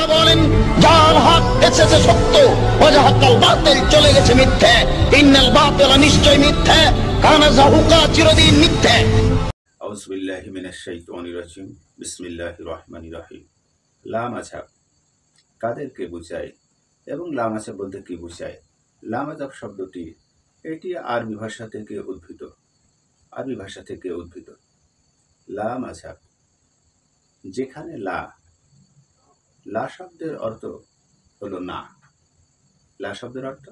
আল্লাহ বলেন, যার হক এসেছে সত্য, ওয়াজাহাকাল বাতিল, চলে গেছে মিথ্যে। ইন্নাল বাতিলা, নিশ্চয় মিথ্যে, কানা যাহুকা, চিরদিন মিথ্যে। আউযু বিল্লাহি মিনাশ শাইতানির রাজিম। বিসমিল্লাহির রহমানির রহিম। লা মাযহাব কাদেরকে বোঝায় এবং লা মাযহাব বলতে কি বোঝায়? লা মাযহাব শব্দটি এটি আরবি ভাষা থেকে উদ্ভূত। লা মাযহাব, যেখানে লা শব্দের অর্থ হলো না, লা শব্দের অর্থ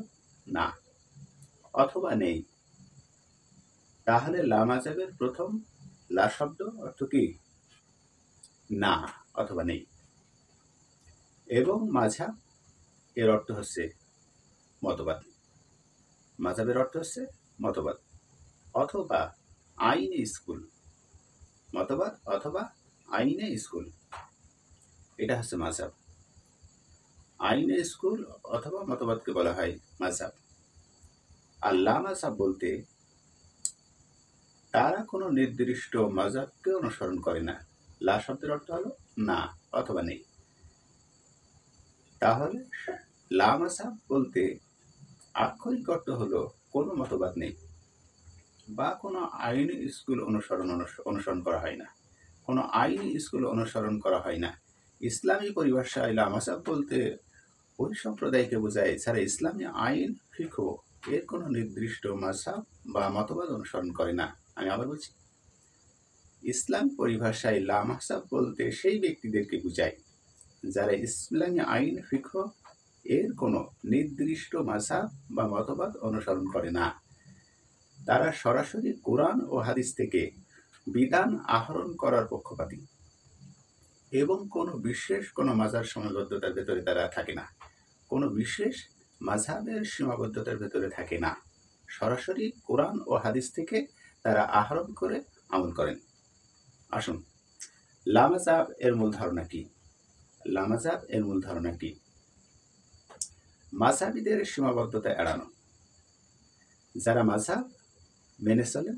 না অথবা নেই, তাহলে লা মাযহাবের প্রথম লা শব্দ অর্থ কি? না অথবা নেই। এবং মাযহাব এর অর্থ হচ্ছে মতবাদ। মাযহাবের অর্থ হচ্ছে মতবাদ অথবা আইনে স্কুল। মতবাদ অথবা আইনে স্কুল, এটা হচ্ছে মাযহাব। আইনে স্কুল অথবা মতবাদকে বলা হয় মাযহাব। আর লা মাযহাব বলতে তারা কোনো নির্দিষ্ট মাযহাবকে অনুসরণ করে না। লা শব্দের অর্থ হলো না অথবা নেই। তাহলে লা মাযহাব বলতে আক্ষরিক অর্থ হলো কোনো মতবাদ নেই বা কোনো আইনি স্কুল অনুসরণ করা হয় না। কোনো আইনি স্কুল অনুসরণ করা হয় না। ইসলামী পরিভাষায় লা মাযহাব বলতে ওই সম্প্রদায়কে বোঝায় যারা ইসলামী আইন ফিকহ এর কোনো নির্দিষ্ট মাযহাব বা মতবাদ অনুসরণ করে না। আমি আবার বলছি, ইসলাম পরিভাষায় লা মাযহাব বলতে সেই ব্যক্তিদেরকে বোঝায় যারা ইসলামী আইন ফিকহ এর কোনো নির্দিষ্ট মাযহাব বা মতবাদ অনুসরণ করে না। তারা সরাসরি কোরআন ও হাদিস থেকে বিধান আহরণ করার পক্ষপাতী এবং কোনো বিশেষ কোনো মাযহাবের সীমাবদ্ধতার ভেতরে তারা থাকে না। কোনো বিশেষ মাযহাবের সীমাবদ্ধতার ভেতরে থাকে না। সরাসরি কোরআন ও হাদিস থেকে তারা আহরণ করে আমল করেন। আসুন, লা মাযহাব এর মূল ধারণা কি? লা মাযহাব এর মূল ধারণা কি? মাযহাবীদের সীমাবদ্ধতা এড়ানো। যারা মাযহাব মেনে চলেন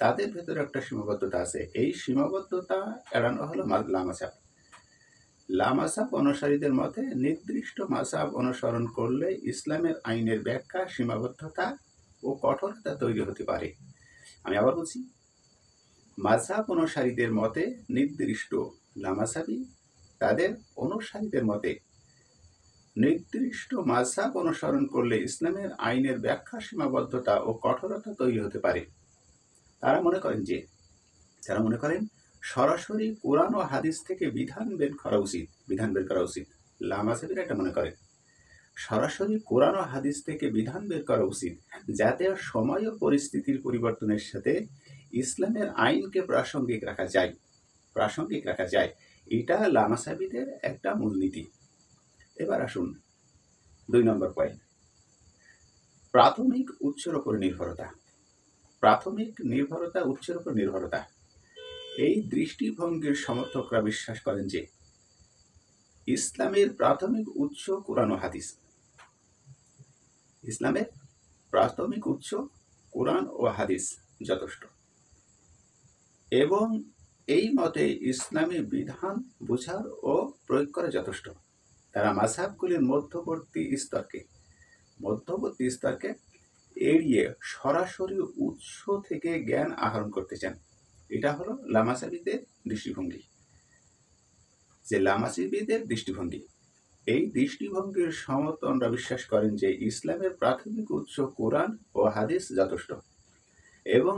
তাদের ভেতরে একটা সীমাবদ্ধতা আছে, এই সীমাবদ্ধতা এড়ানো হলো লা মাযহাব। লা মাযহাব অনুসারীদের মতে নির্দিষ্ট মাযহাব অনুসরণ করলে ইসলামের আইনের ব্যাখ্যা, সীমাবদ্ধতা ও কঠোরতা তৈরি হতে পারে। আমি আবার বলছি, মাযহাব অনুসারীদের মতে নির্দিষ্ট, লা মাযহাবী তাদের অনুসারীদের মতে নির্দিষ্ট মাযহাব অনুসরণ করলে ইসলামের আইনের ব্যাখ্যা, সীমাবদ্ধতা ও কঠোরতা তৈরি হতে পারে। তারা মনে করেন সরাসরি কোরআন ও হাদিস থেকে বিধান বের করা উচিত। লা মাযহাবীরা এটা মনে করেন সরাসরি কোরআন ও হাদিস থেকে বিধান বের করা উচিত, যাতে সময় ও পরিস্থিতির পরিবর্তনের সাথে ইসলামের আইনকে প্রাসঙ্গিক রাখা যায়। এটা লা মাযহাবীদের একটা মূলনীতি। এবার আসুন 2 নম্বর পয়েন্ট, প্রাথমিক উৎসের উপর নির্ভরতা। উৎসের উপর নির্ভরতা। এই দৃষ্টিভঙ্গির সমর্থকরা বিশ্বাস করেন যে ইসলামের প্রাথমিক উৎস কোরআন ও হাদিস। ইসলামের প্রাথমিক উৎস কোরআন ও হাদিস যথেষ্ট, এবং এই মতে ইসলামী বিধান বোঝার ও প্রয়োগ করা যথেষ্ট। তারা মাযহাবগুলির মধ্যবর্তী স্তরকে এড়িয়ে সরাসরি উৎস থেকে জ্ঞান আহরণ করতে চান। এটা হলো লা মাযহাবীদের দৃষ্টিভঙ্গি। এই দৃষ্টিভঙ্গির সমর্থকরা বিশ্বাস করেন যে ইসলামের প্রাথমিক উৎস কোরআন ও হাদিস যথেষ্ট, এবং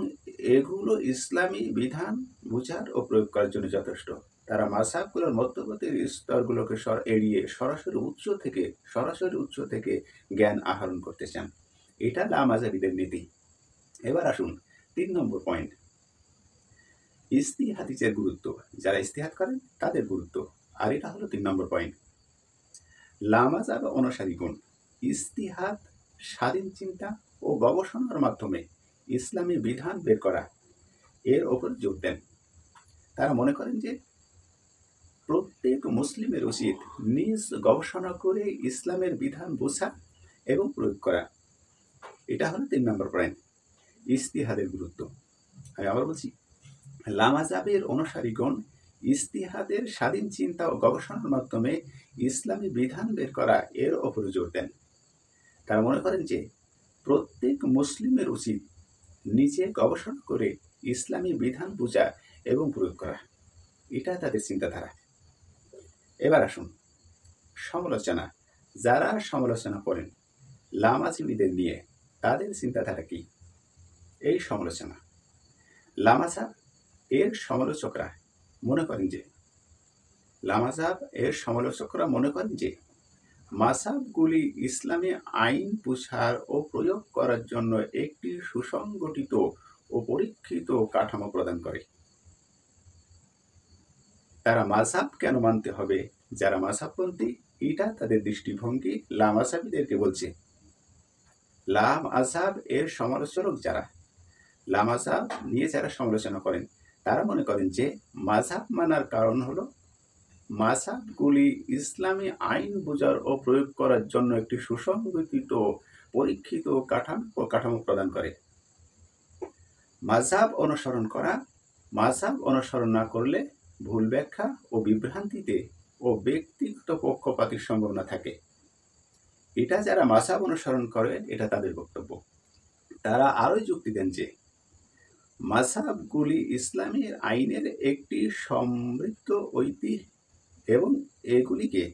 এগুলো ইসলামী বিধান বোঝার ও প্রয়োগ করার জন্য যথেষ্ট। তারা মাযহাবগুলোর মধ্যবর্তী স্তরগুলোকে এড়িয়ে সরাসরি উৎস থেকে জ্ঞান আহরণ করতে চান। এটা লা মাযহাবীদের নীতি। এবার আসুন 3 নম্বর পয়েন্ট, ইজতিহাদের গুরুত্ব। যারা ইজতিহাদ করেন তাদের গুরুত্ব। আর এটা হলো 3 নম্বর পয়েন্ট, লা মাযহাব অনুসারীগণ ইজতিহাদ, স্বাধীন চিন্তা ও গবেষণার মাধ্যমে ইসলামী বিধান বের করা এর ওপর জোর দেন। তারা মনে করেন যে প্রত্যেক মুসলিমের উচিত নিজ গবেষণা করে ইসলামের বিধান বোঝা এবং প্রয়োগ করা। এটা হলো 3 নম্বর পয়েন্ট, ইজতিহাদের গুরুত্ব। আমি আবার বলছি, লা মাযহাবের অনুসারীগণ ইস্তিহাদের স্বাধীন চিন্তা ও গবেষণার মাধ্যমে ইসলামী বিধান বের করা এর ওপরে জোর দেন। তারা মনে করেন যে প্রত্যেক মুসলিমের উচিত নিজে গবেষণা করে ইসলামী বিধান বোঝা এবং প্রয়োগ করা, এটা তাদের চিন্তাধারা। এবার আসুন সমালোচনা। যারা সমালোচনা করেন লামাজীবীদের নিয়ে, তাদের চিন্তাধারা কি? এই সমালোচনা লামাজাব এর সমালোচকরা মনে করেন যে মাযহাবগুলি ইসলামী আইন প্রচার ও প্রয়োগ করার জন্য একটি সুসংগঠিত ও পরীক্ষিত কাঠামো প্রদান করে। তারা মাযহাব কেন মানতে হবে? যারা মাযহাবপন্থী, এটা তাদের দৃষ্টিভঙ্গি লামাযহাবীদেরকে বলছে। লামাযহাব এর সমালোচক যারা, লামাযহাব নিয়ে যারা সমালোচনা করেন, তারা মনে করেন যে মাযহাব মানার কারণ হলো মাযহাবগুলি ইসলামী আইন বোঝার ও প্রয়োগ করার জন্য একটি সুসংগঠিত পরীক্ষিত কাঠামো প্রদান করে। মাযহাব অনুসরণ না করলে ভুল ব্যাখ্যা ও বিভ্রান্তিতে ও ব্যক্তিগত পক্ষপাতের সম্ভাবনা থাকে। এটা যারা মাযহাব অনুসরণ করে, এটা তাদের বক্তব্য। তারা আরো যুক্তি দেন যে মাযহাবগুলি ইসলামী আইনের একটি সমৃদ্ধ ঐতিহ্য এবং এগুলিকে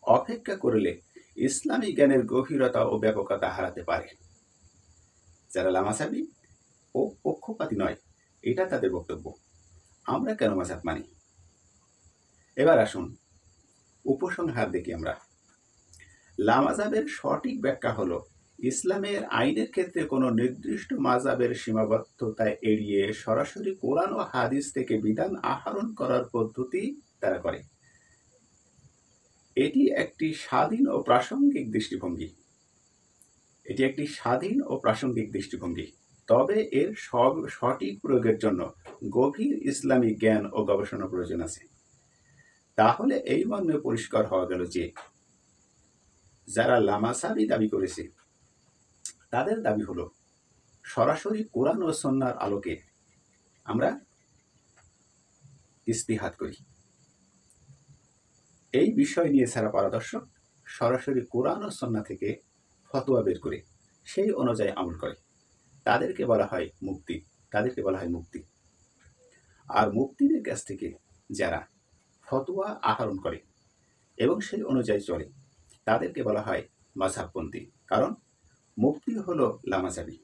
অপেক্ষা করলে ইসলামী জ্ঞানের গভীরতা ও ব্যাপকতা হারাতে পারে। যারা লামাযহাবী ও পক্ষপাতী নয়, এটা তাদের বক্তব্য। আমরা কেন মাযহাব মানি? এবার আসুন উপসংহার দেখি আমরা। লামাযহাবের সঠিক ব্যাখ্যা হলো ইসলামের আইনের ক্ষেত্রে কোনো নির্দিষ্ট মাযহাবের সীমাবদ্ধতা এড়িয়ে সরাসরি কোরআন ও হাদিস থেকে বিধান আহরণ করার পদ্ধতি তারা করে। এটি একটি স্বাধীন ও প্রাসঙ্গিক দৃষ্টিভঙ্গি। তবে এর সঠিক প্রয়োগের জন্য গভীর ইসলামী জ্ঞান ও গবেষণা প্রয়োজন আছে। তাহলে এই মর্মে পরিষ্কার হওয়া গেল যে যারা লামাযহাবী দাবি করেছে, তাদের দাবি হলো সরাসরি কোরআন ও সুন্নাহর আলোকে আমরা ইজতিহাদ করি। এই বিষয় নিয়ে ছাড়া পারদর্শক সরাসরি কোরআন ও সুন্নাহ থেকে ফতোয়া বের করে সেই অনুযায়ী আমল করে। তাদেরকে বলা হয় মুফতি। আর মুফতিদের কাছ থেকে যারা ফতোয়া আহরণ করে এবং সেই অনুযায়ী চলে, তাদেরকে বলা হয় মাযহাবপন্থী। কারণ মুফতি হলো লামাযহাবী,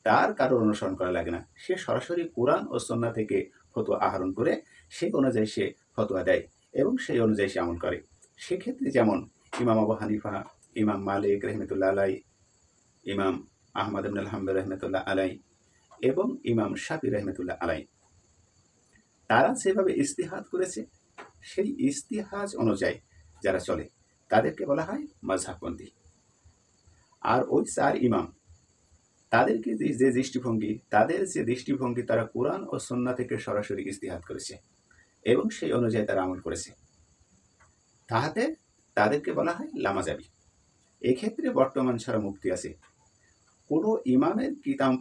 তার কারোর অনুসরণ করা লাগে না। সে সরাসরি কোরআন ও সুন্নাহ থেকে ফতোয়া আহরণ করে সেই অনুযায়ী সে ফতোয়া দেয় এবং সেই অনুযায়ী সে আমল করে। সেক্ষেত্রে যেমন ইমাম আবু হানিফা, ইমাম মালিক রহমতুল্লাহ আলাই, ইমাম আহমদ ইবনুল হাম্বল রহমতুল্লাহ আলাই এবং ইমাম শাফি রহমতুল্লাহ আলাই, তারা যেভাবে ইজতিহাদ করেছে, সেই ইজতিহাদ অনুযায়ী যারা চলে, তাদেরকে বলা হয় মাযহাবপন্থী। আর ওই চার ইমাম, তাদেরকে যে দৃষ্টিভঙ্গি, তারা কোরআন ও সুন্নাহ থেকে সরাসরি ইজতিহাদ করেছে এবং সেই অনুযায়ী তারা আমল করেছে, তাহাতে তাদেরকে বলা হয় লামাযহাবী। এক্ষেত্রে বর্তমান ছাড়া মুক্তি আছে। কোনো ইমামের কিতাব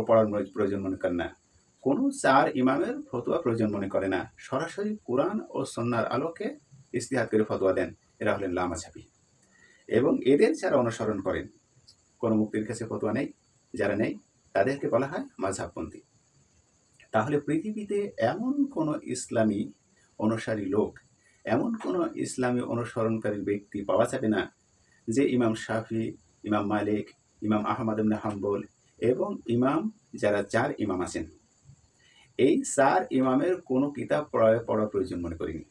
পড়ার প্রয়োজন মনে করেন না, কোনো চার ইমামের ফতোয়া প্রয়োজন মনে করে না, সরাসরি কোরআন ও সুন্নাহর আলোকে ইজতিহাদ করে ফতোয়া দেন, এরা হলেন লামাযহাবী। এবং এদের যারা অনুসরণ করেন, কোনো মুক্তির কাছে ফতোয়া নেই, যারা নেই, তাদেরকে বলা হয় মাযহাবপন্থী। তাহলে পৃথিবীতে এমন কোনো ইসলামী অনুসারী লোক, এমন কোনো ইসলামী অনুসরণকারী ব্যক্তি পাওয়া যাবে না যে ইমাম শাফি, ইমাম মালিক, ইমাম আহমদ ইবনে হাম্বল এবং ইমাম যারা চার ইমাম আছেন, এই চার ইমামের কোনো কিতাব পড়া প্রয়োজন মনে করিনি।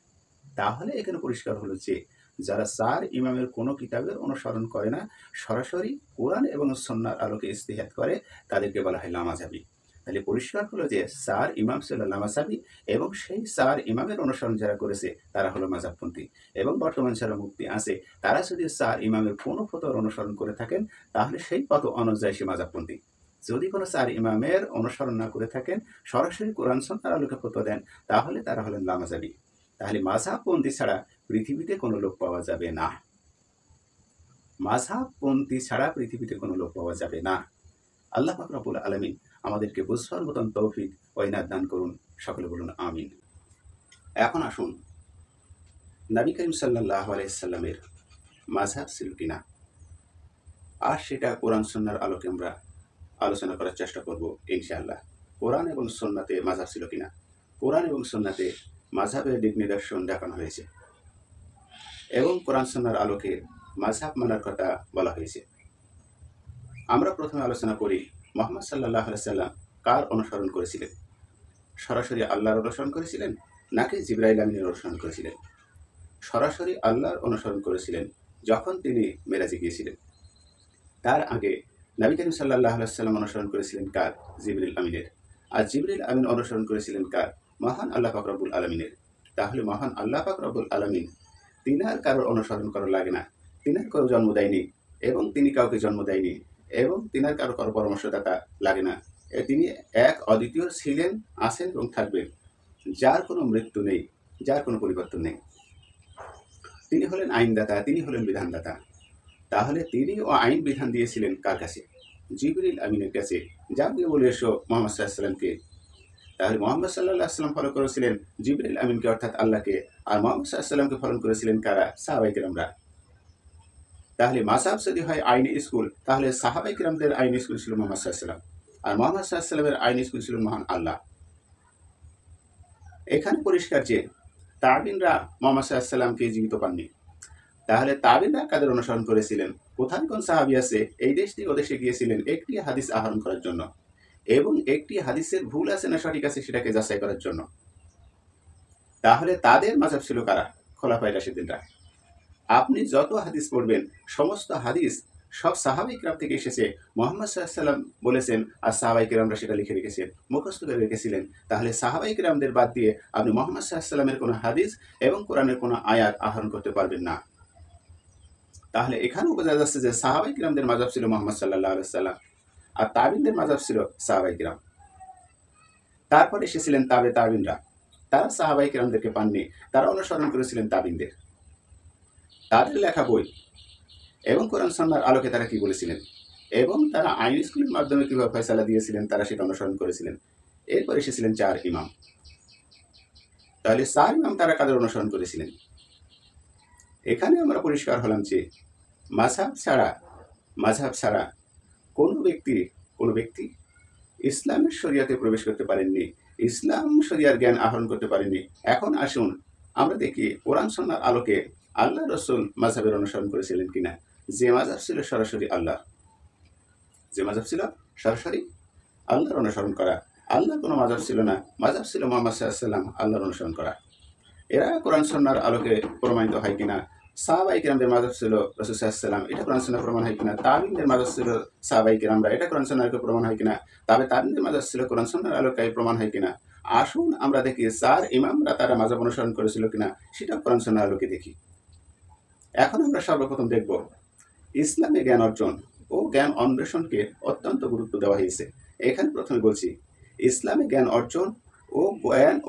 তাহলে এখানে পরিষ্কার হলো যে যারা চার ইমামের কোনো কিতাবের অনুসরণ করে না, সরাসরি কোরআন এবং সুন্নাহর আলোকে ইজতিহাদ করে, তাদেরকে বলা হয় লামাযহাবী। তাহলে পরিষ্কার হলো যে চার ইমাম ছিল লামাযহাবী এবং সেই চার ইমামের অনুসরণ যারা করেছে তারা হলো মাযহাবপন্থী। এবং বর্তমান যারা মুফতি আছে, তারা যদি চার ইমামের কোনো ফতোয়ার অনুসরণ করে থাকেন, তাহলে সেই পথ অনুযায়ী সে মাযহাবপন্থী। যদি কোনো চার ইমামের অনুসরণ না করে থাকেন, সরাসরি কোরআন সুন্নাহর আলোকে ফতোয়া দেন, তাহলে তারা হলেন লামাযহাবী। তাহলে মাযহাবপন্থী ছাড়া পৃথিবীতে কোনো লোক পাওয়া যাবে না। আল্লাহ পাক রব্বুল আলামিন আমাদেরকে বুঝবার মতন তৌফিক ও ইনায়াত দান করুন। সকলে বলুন আমিন। এখন আসুন, নবী করিম সাল্লাল্লাহু আলাইহি সাল্লামের মাযহাব ছিল কিনা, আর সেটা কোরআন সুন্নাহর আলোকে আমরা আলোচনা করার চেষ্টা করব ইনশাআল্লাহ। কোরআন এবং সুন্নাতে মাযহাব ছিল কিনা। কোরআন এবং সুন্নাতে মাযহাবের দিক নিদর্শন দেখানো হয়েছে এবং কোরআন সুন্নাহর আলোকে মাযহাব মানার কথা বলা হয়েছে। আমরা প্রথমে আলোচনা করি মুহাম্মদ সাল্লাল্লাহু আলাইহি সাল্লাম কার অনুসরণ করেছিলেন। সরাসরি আল্লাহর অনুসরণ করেছিলেন নাকি জিবরাইল আমিনের অনুসরণ করেছিলেন? সরাসরি আল্লাহর অনুসরণ করেছিলেন যখন তিনি মেরাজে গিয়েছিলেন। তার আগে নবী করিম সাল্লাল্লাহু আলাইহি সাল্লাম অনুসরণ করেছিলেন কার? জিবরিল আমিনের। আর জিবরিল আমিন অনুসরণ করেছিলেন কার? মহান আল্লাহ পাক রব্বুল আলামিনের। তাহলে মহান আল্লাহ পাক রব্বুল আলামিন তিনার কারোর অনুসরণ করা লাগে না। তিনার কারো জন্ম দেয়নি এবং তিনি কাউকে জন্ম দেয়নি এবং তিনার কারো পরামর্শদাতা লাগে না। তিনি এক অদ্বিতীয় ছিলেন, আছেন এবং থাকবেন, যার কোনো মৃত্যু নেই, যার কোনো পরিবর্তন নেই। তিনি হলেন আইনদাতা, তিনি হলেন বিধানদাতা। তাহলে তিনিও আইন বিধান দিয়েছিলেন কার কাছে? জিবরিল আমিনের কাছে। যা দিয়ে বলে এসো মুহাম্মদ সাল্লাল্লাহু আলাইহি সাল্লামকে। তাহলে মুহাম্মদ সাল্লাল্লাহু আলাইহি সাল্লাম ফলো করেছিলেন জিবরিল আমিনকে অর্থাৎ আল্লাহকে, আর মুহাম্মদ সাল্লাল্লাহু আলাইহি সাল্লামকে ফলো করেছিলেন কারা? সাহাবায়ে কেরামরা। তাহলে মাযহাব যদি হয় আইনি স্কুল, তাহলে সাহাবায়ে কেরামদের আইনি স্কুল ছিল মুহাম্মদ সাল্লাল্লাহু আলাইহি সাল্লাম, আর মুহাম্মদ সাল্লাল্লাহু আলাইহি সাল্লামের আইনি স্কুল ছিল মহান আল্লাহ। এখানে পরিষ্কার যে তাবিনরা মুহাম্মদ সাল্লাল্লাহু আলাইহি সাল্লামকে জীবিত পাননি। তাহলে তাবিনরা কাদের অনুসরণ করেছিলেন? কোথায় কোন সাহাবী আছে এই দেশ থেকে ওদেশে গিয়েছিলেন একটি হাদিস আহরণ করার জন্য এবং একটি হাদিসের ভুল আছে না সঠিক আছে সেটাকে যাচাই করার জন্য। তাহলে তাদের মাযহাব ছিল কারা? খোলাফায়ে রাশিদিনরা। আপনি যত হাদিস পড়বেন সমস্ত হাদিস সব সাহাবায়ে কেরাম থেকে এসেছে। মুহাম্মদ সাল্লাল্লাহু আলাইহি সাল্লাম বলেছেন আর সাহাবায়ে কেরামরা সেটা লিখে রেখেছেন, মুখস্থ করে রেখেছিলেন। তাহলে সাহাবায়ে কেরামদের বাদ দিয়ে আপনি মুহাম্মদ সাল্লাল্লাহু আলাইহি সাল্লামের কোনো হাদিস এবং কোরআনের কোনো আয়াত আহরণ করতে পারবেন না। তাহলে এখানেও বোঝা যাচ্ছে যে সাহাবায়ে কেরামদের মাযহাব ছিল মুহাম্মদ সাল্লাল্লাহু আলাইহি সাল্লাম, আর তাবিনদের মাযহাব ছিল সাহাবায়ে কেরাম। তারপরে এসেছিলেন তাবিনরা। তারা সাহাবায়ে কেরামদেরকে পাননি, তারা অনুসরণ করেছিলেন তাবিনদের। তাদের লেখা বই এবং কোরআন সুন্নাহর আলোকে তারা কি বলেছিলেন এবং তারা আইন স্কুলের মাধ্যমে কিভাবে ফয়সালা দিয়েছিলেন তারা সেটা অনুসরণ করেছিলেন। এরপর এসেছিলেন 4 ইমাম। তাহলে 4 ইমাম তারা কাদের অনুসরণ করেছিলেন? এখানে আমরা পরিষ্কার হলাম যে মাযহাব ছাড়া কোনো ব্যক্তি ইসলামের শরিয়াতে প্রবেশ করতে পারেননি, ইসলাম শরিয়ার জ্ঞান আহরণ করতে পারেননি। এখন আসুন আমরা দেখি কোরআন সুন্নাহর আলোকে আল্লাহ রাসূল মাযহাবের অনুসরণ করেছিলেন কিনা। যে মাযহাব ছিল সরাসরি আল্লাহর অনুসরণ করা। আল্লাহর কোনো মাযহাব ছিল না, মাযহাব ছিল মুহাম্মদ সাল্লাল্লাহু আলাইহি সাল্লাম আল্লাহর অনুসরণ করা। এরা কোরআন সুন্নাহর আলোকে প্রমাণিত হয় কিনা। সাহাবায়ে কেরামদের মাযহাব ছিল রাসূল সাল্লাল্লাহু আলাইহি সাল্লাম, এটা কোরআন সুন্নাহর প্রমাণ হয় কিনা। তাবিনদের মাযহাব ছিল সাহাবায়ে কেরামরা, এটা কোরআন সুন্নাহর আলোকে প্রমাণ হয় কিনা। তাবিনদের মাযহাব ছিল কোরআন সুন্নাহর আলোকে প্রমাণ হয় কিনা। আসুন আমরা দেখি 4 ইমামরা তারা মাযহাব অনুসরণ করেছিল কিনা সেটা কোরআন সুন্নাহর আলোকে দেখি। এখন আমরা সর্বপ্রথম দেখব ইসলামে জ্ঞান অর্জন ও জ্ঞান অন্বেষণকে অত্যন্ত গুরুত্ব দেওয়া হয়েছে। এখানে প্রথমে বলছি ইসলামে জ্ঞান অর্জন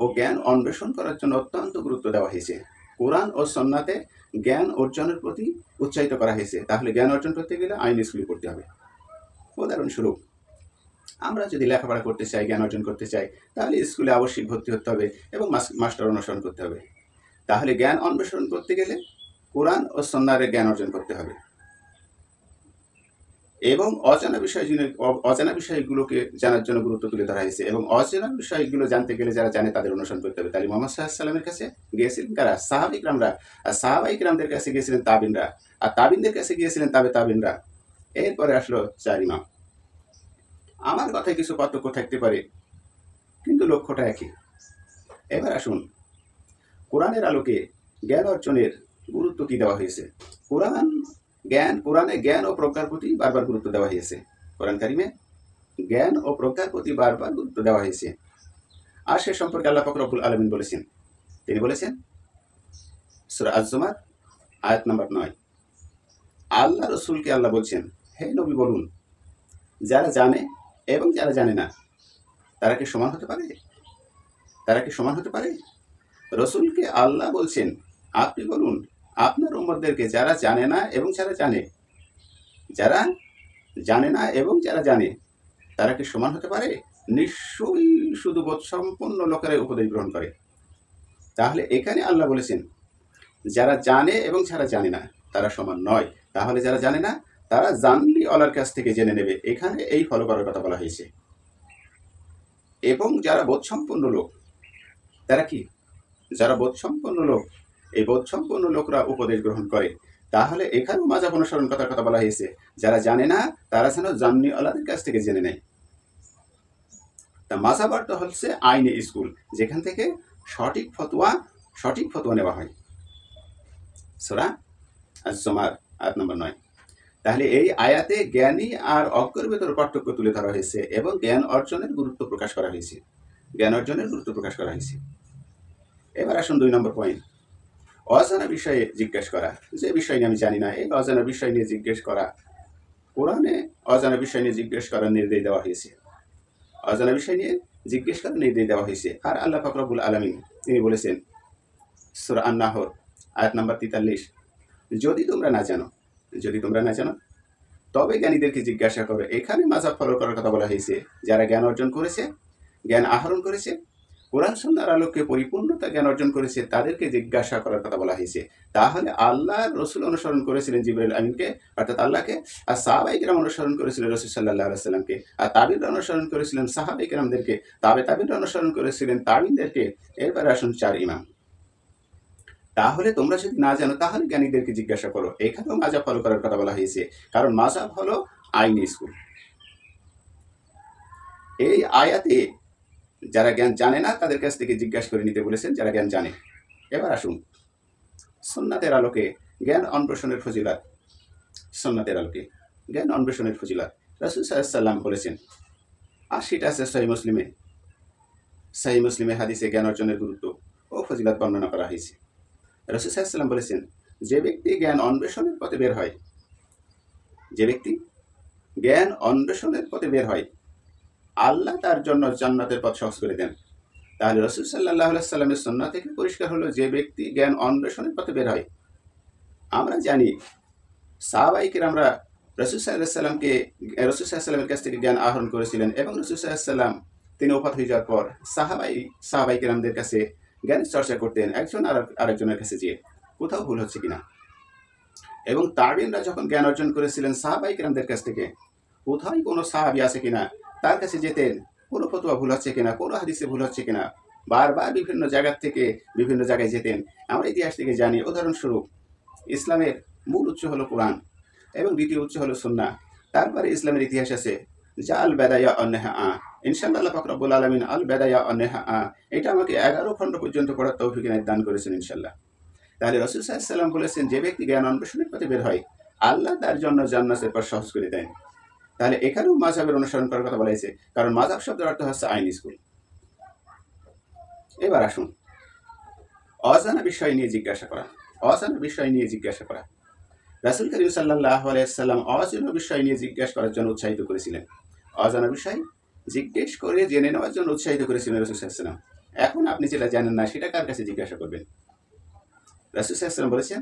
ও জ্ঞান অন্বেষণ করার জন্য অত্যন্ত গুরুত্ব দেওয়া হয়েছে। কোরআন ও সুন্নাতে জ্ঞান অর্জনের প্রতি উৎসাহিত করা হয়েছে। তাহলে জ্ঞান অর্জন করতে গেলে আইন স্কুলে পড়তে হবে। উদাহরণস্বরূপ আমরা যদি লেখাপড়া করতে চাই, জ্ঞান অর্জন করতে চাই, তাহলে স্কুলে আবশ্যিক ভর্তি হতে হবে এবং মাস্টার অনুসরণ করতে হবে। তাহলে জ্ঞান অন্বেষণ করতে গেলে কোরআন ও সুন্নাহর জ্ঞান অর্জন করতে হবে এবং অজানা বিষয়গুলোকে জানার জন্য গুরুত্ব তুলে ধরা হয়েছে এবং অজানা বিষয়গুলো জানতে গেলে যারা জানে তাদের অনুসরণ করতে হবে। তাহলে মুহাম্মদ সাল্লাল্লাহু আলাইহি সাল্লামের কাছে গিয়েছিলেন কারা? সাহাবায়ে কেরামরা, আর সাহাবায়ে কেরামদের কাছে গিয়েছিলেন তাবিনরা, আর তাবিনদের কাছে গিয়েছিলেন তাবিনরা। এরপরে আসলো 4 ইমাম। আমার কথায় কিছু পার্থক্য থাকতে পারে কিন্তু লক্ষ্যটা একই। এবার আসুন কোরআনের আলোকে জ্ঞান অর্জনের গুরুত্ব কি দেওয়া হয়েছে। কোরআনে জ্ঞান ও প্রজ্ঞার প্রতি বারবার গুরুত্ব দেওয়া হয়েছে। কোরআন কারিমে জ্ঞান ও প্রজ্ঞার প্রতি বারবার গুরুত্ব দেওয়া হয়েছে। আর সে সম্পর্কে আল্লাহ পাক রব্বুল আলামিন বলেছেন, তিনি বলেছেন সূরা আজ-জুমার আয়াত নাম্বার 9, আল্লাহ রাসূলকে আল্লাহ বলছেন, হে নবী বলুন, যারা জানে এবং যারা জানে না তারা কি সমান হতে পারে? রাসূলকে আল্লাহ বলছেন আপনি বলুন আপনার উম্মতদেরকে যারা জানে না এবং যারা জানে তারা কি সমান হতে পারে? নিশ্চয়ই শুধু বোধসম্পন্ন লোকেরাই উপদেশ গ্রহণ করে। তাহলে এখানে আল্লাহ বলেছেন যারা জানে এবং যারা জানে না তারা সমান নয়। তাহলে যারা জানে না তারা জানলি আল্লাহর কাছ থেকে জেনে নেবে, এখানে এই ফলো করার কথা বলা হয়েছে। এবং যারা বোধসম্পন্ন লোক, তারা কি? যারা বোধসম্পন্ন লোক, এই বোধসম্পন্ন লোকরা উপদেশ গ্রহণ করে। তাহলে এখানেও মাযহাব অনুসরণ করার কথা বলা হয়েছে। যারা জানে না তারা যেন জাননি আল্লাহর কাছ থেকে জেনে নেয়। তা মাযহাব অর্থ হচ্ছে আইনি স্কুল, যেখান থেকে সঠিক ফতোয়া নেওয়া হয়। সূরা আজ-জুমার আয়াত নম্বর 9। তাহলে এই আয়াতে জ্ঞানী আর অজ্ঞের ভেতর পার্থক্য তুলে ধরা হয়েছে এবং জ্ঞান অর্জনের গুরুত্ব প্রকাশ করা হয়েছে। এবার আসুন 2 নম্বর পয়েন্ট, অজানা বিষয়ে জিজ্ঞেস করা। যে বিষয় নিয়ে আমি জানি না, এই অজানা বিষয় নিয়ে জিজ্ঞেস করা। কোরআনে অজানা বিষয় নিয়ে জিজ্ঞেস করার নির্দেশ দেওয়া হয়েছে। অজানা বিষয় নিয়ে জিজ্ঞেস করার নির্দেশ দেওয়া হয়েছে। আর আল্লাহ পাক রব্বুল আলামিন তিনি বলেছেন সূরা আন-নাহর আয়াত নাম্বার 43, যদি তোমরা না জানো তবে জ্ঞানীদেরকে জিজ্ঞাসা করো। এখানে মাযহাব ফলো করার কথা বলা হয়েছে। যারা জ্ঞান অর্জন করেছে, জ্ঞান আহরণ করেছে, কোরআন সুন্নাহর আলোকে পরিপূর্ণতা জ্ঞান অর্জন করেছে, তাদেরকে জিজ্ঞাসা করার কথা বলা হয়েছে। তাহলে আল্লাহর রাসূল অনুসরণ করেছিলেন জিবরাইল আমিনকে অর্থাৎ আল্লাহকে, আর সাহাবায়ে কেরাম অনুসরণ করেছিলেন রাসূল সাল্লাল্লাহু আলাইহি ওয়াসাল্লামকে, আর তাবিঈনরা অনুসরণ করেছিলেন সাহাবায়ে কেরামদেরকে, তাবিঈনরা অনুসরণ করেছিলেন তাবিঈনদেরকে। এরপরে আসুন 4 ইমাম। তাহলে তোমরা যদি না জানো তাহলে জ্ঞানীদেরকে জিজ্ঞাসা করো। এখানেও মাযহাব ফলো করার কথা বলা হয়েছে, কারণ মাযহাব হলো আইনি স্কুল। এই আয়াতে যারা জ্ঞান জানে না তাদের কাছ থেকে জিজ্ঞাসা করে নিতে বলেছেন যারা জ্ঞান জানে। এবার আসুন সুন্নাতের আলোকে জ্ঞান অন্বেষণের ফজিলত। রাসূল সাল্লাল্লাহু আলাইহি ওয়াসাল্লাম বলেছেন, 80টা আছে সহিহ মুসলিমে হাদিসে জ্ঞান অর্জনের গুরুত্ব ও ফজিলত বর্ণনা করা হয়েছে। রাসূল সাল্লাল্লাহু আলাইহি ওয়াসাল্লাম বলেছেন, যে ব্যক্তি জ্ঞান অন্বেষণের পথে বের হয় আল্লাহ তার জন্য জান্নাতের পথ সহজ করে দেন। তাহলে রাসূল সাল্লাল্লাহু আলাইহি ওয়াসাল্লামের সুন্নাহ থেকে পরিষ্কার হলো, যে ব্যক্তি জ্ঞান অন্বেষণের পথে বের হয়। আমরা জানি সাহাবায়ে কেরামরা রাসূল সাল্লাল্লাহু আলাইহি ওয়াসাল্লামের কাছ থেকে জ্ঞান আহরণ করেছিলেন এবং রাসূল সাল্লাল্লাহু আলাইহি ওয়াসাল্লাম তিনি ওফাত হয়ে যাওয়ার পর সাহাবায়ে কেরামদের কাছে জ্ঞানের চর্চা করতেন, একজন আরেকজনের কাছে যেয়ে কোথাও ভুল হচ্ছে কিনা। এবং তাবিঈনরা যখন জ্ঞান অর্জন করেছিলেন সাহাবায়ে কেরামদের কাছ থেকে, কোথায় কোনো সাহাবী আছে কিনা তার কাছে যেতেন, কোনো ফতোয়া ভুল হচ্ছে কিনা, কোনো হাদিসে ভুল হচ্ছে কিনা, বারবার বিভিন্ন জায়গায় যেতেন। আমরা ইতিহাস থেকে জানি, উদাহরণস্বরূপ ইসলামের মূল উৎস হলো কোরআন এবং দ্বিতীয় উৎস হলো সুন্নাহ। তারপরে ইসলামের ইতিহাস আছে যা আল বেদায়া অন্নেহা ইনশাআল্লাহ আল্লাহ পাক রব্বুল আলামিন আল বেদায়া অন্নেহা এটা আমাকে 11 খণ্ড পর্যন্ত পড়ার তৌফিক ইনায়াত দান করেছেন ইনশাআল্লাহ। তাহলে রাসূল সাল্লাল্লাহু আলাইহি ওয়াসাল্লাম বলেছেন, যে ব্যক্তি জ্ঞান অন্বেষণের পথে বের হয় আল্লাহ তার জন্য জান্নাতের পথ সহজ করে দেন। তাহলে এখানেও মাযহাবের অনুসরণ করার কথা বলা হয়েছে, কারণ মাযহাব শব্দের অর্থ হচ্ছে আইন স্কুল। এবার আসুন অজানা বিষয় নিয়ে জিজ্ঞাসা করা। রাসূল করিম সাল্লাল্লাহু আলাইহি ওয়াসাল্লাম অজানা বিষয় নিয়ে জিজ্ঞাসা করার জন্য উৎসাহিত করেছিলেন। অজানা বিষয় জিজ্ঞেস করে জেনে নেওয়ার জন্য উৎসাহিত করেছিলেন রাসূল সাল্লাল্লাহু আলাইহি ওয়াসাল্লাম। এখন আপনি যেটা জানেন না সেটা কার কাছে জিজ্ঞাসা করবেন? রাসূল সাল্লাল্লাহু আলাইহি ওয়াসাল্লাম বলেছেন,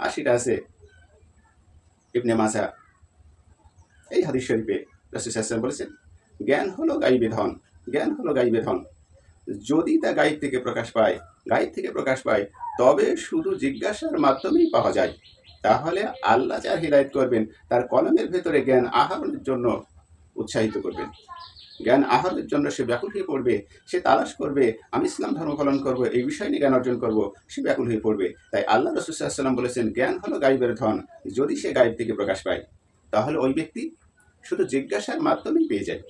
80টা আছে ইবনে মাজাহ এই হাদিস শরীফে রাসূল সাল্লাল্লাহু আলাইহি ওয়াসাল্লাম বলেছেন, জ্ঞান হলো গায়বে ধন। যদি তা গায়ব থেকে প্রকাশ পায় তবে শুধু জিজ্ঞাসার মাধ্যমেই পাওয়া যায়। তাহলে আল্লাহ যার হিদায়াত করবেন তার কলমের ভেতরে জ্ঞান আহরণের জন্য উৎসাহিত করবেন। জ্ঞান আহরণের জন্য সে ব্যাকুল হয়ে পড়বে, সে তালাশ করবে, আমি ইসলাম ধর্ম পালন করবো, এই বিষয় নিয়ে জ্ঞান অর্জন করবো, সে ব্যাকুল হয়ে পড়বে। তাই আল্লাহ রাসূল সাল্লাল্লাহু আলাইহি ওয়াসাল্লাম বলেছেন, জ্ঞান হলো গায়বের ধন। যদি সে গায়ব থেকে প্রকাশ পায় তাহলে ওই ব্যক্তি শুধু জিজ্ঞাসার মাধ্যমেই পেয়ে যায়।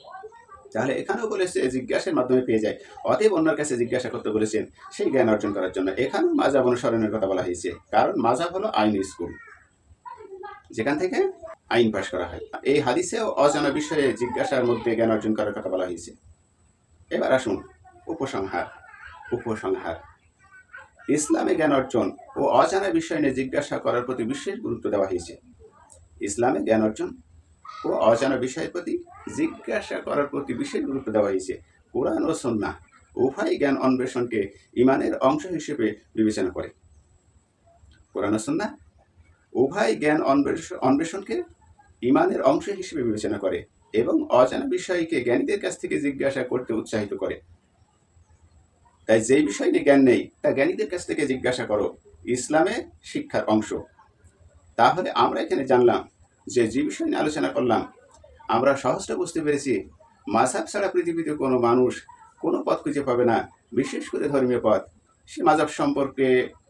তাহলে এখানেও বলেছে জিজ্ঞাসার মাধ্যমে পেয়ে যায়, অতএব অন্যের কাছে জিজ্ঞাসা করতে বলেছেন সেই জ্ঞান অর্জন করার জন্য। এখানেও মাযহাব অনুসরণের কথা বলা হয়েছে, কারণ মাযহাব হলো আইন স্কুল, যেখান থেকে আইন পাশ করা হয়। এই হাদিসেও অজানা বিষয়ে জিজ্ঞাসার মধ্যে জ্ঞান অর্জন করার কথা বলা হয়েছে। এবার আসুন উপসংহার। ইসলামে জ্ঞান অর্জন ও অজানা বিষয় নিয়ে জিজ্ঞাসা করার প্রতি বিশেষ গুরুত্ব দেওয়া হয়েছে। ইসলামে জ্ঞান অর্জন ও অজানা বিষয়ের প্রতি জিজ্ঞাসা করার প্রতি বিশেষ গুরুত্ব দেওয়া হয়েছে। কোরআন ও সুন্নাহ উভয় জ্ঞান অন্বেষণকে ঈমানের অংশ হিসেবে বিবেচনা করে। কোরআন ও সুন্নাহ উভয় জ্ঞান অন্বেষণকে ঈমানের অংশ হিসেবে বিবেচনা করে এবং অজানা বিষয়কে জ্ঞানীদের কাছ থেকে জিজ্ঞাসা করতে উৎসাহিত করে। তাই যেই বিষয় নিয়ে জ্ঞান নেই তা জ্ঞানীদের কাছ থেকে জিজ্ঞাসা করো, ইসলামে শিক্ষার অংশ। তাহলে আমরা এখানে জানলাম যে বিষয় নিয়ে আলোচনা করলাম, আমরা সহজটা বুঝতে পেরেছি মাযহাব ছাড়া পৃথিবীতে কোনো মানুষ কোনো পথ খুঁজে পাবে না, বিশেষ করে ধর্মীয় পথ। সে মাযহাব সম্পর্কে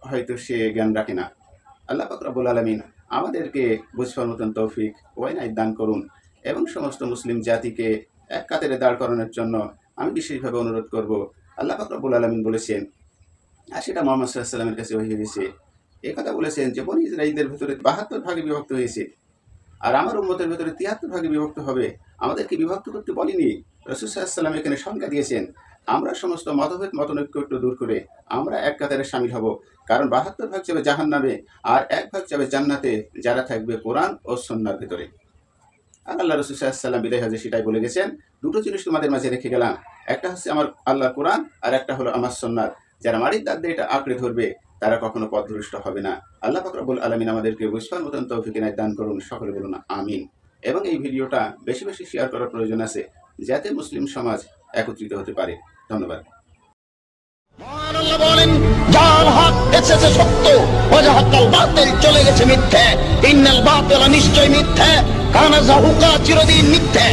হয়তো সে জ্ঞান রাখে না। আল্লাহ পাক রব্বুল আলামিন আমাদেরকে বুঝবার মতন তৌফিক ও ইনায়াত দান করুন এবং সমস্ত মুসলিম জাতিকে এক কাতারে দাঁড় করানোর জন্য আমি বিশেষভাবে অনুরোধ করব। আল্লাহ পাক রব্বুল আলামিন বলেছেন, আর সেটা মুহাম্মদ সাল্লাল্লাহু আলাইহি ওয়াসাল্লামের কাছে ওহী হয়েছে, এই কথা বলেছেন যে বনী ইসরাঈলদের ভিতরে ৭২ ভাগে বিভক্ত হয়েছে, আর আমার উম্মতের ভিতরে ৭৩ ভাগে বিভক্ত হবে। আমাদেরকে বিভক্ত করতে বলেনি, রাসূল সাল্লাল্লাহু আলাইহি ওয়াসাল্লাম এখানে সংজ্ঞা দিয়েছেন। আমরা সমস্ত মতভেদ মতনৈক্য দূর করে আমরা এক কাতারে শামিল হব, কারণ ৭২ ভাগ যাবে জাহান্নামে আর ১ ভাগ যাবে জান্নাতে, যারা থাকবে কোরআন ও সুন্নাহর ভিতরে। আর আল্লাহ রাসূল সাল্লাল্লাহু আলাইহি ওয়াসাল্লাম বিদায় হজে সেটাই বলে গেছেন, দুটো জিনিস তোমাদের মাঝে রেখে গেলাম, একটা হচ্ছে আমার আল্লাহর কোরআন আর একটা হলো আমার সুন্নাহ। যারা মাটির দাঁত দিয়ে এটা আঁকড়ে ধরবে তারা কখনো পথভ্রষ্ট হবে না। আল্লাহ পাক রব্বুল আলামিন আমাদেরকে বুঝবার মতন তৌফিক ইনায়াত দান করুন, সকলে বলুন আমিন। এবং এই ভিডিওটা বেশি বেশি শেয়ার করার প্রয়োজন আছে, যাতে মুসলিম সমাজ একত্রিত হতে পারে। ধন্যবাদ। মহান আল্লাহ বলেন, জাল হক এসেছে সত্য, ওয়াজাহাকাল বাতিল চলে গেছে মিথ্যে। ইন্নাল বাতিলা নিশ্চয় মিথ্যে, কানা যাহুকা চিরদিন মিথ্যে।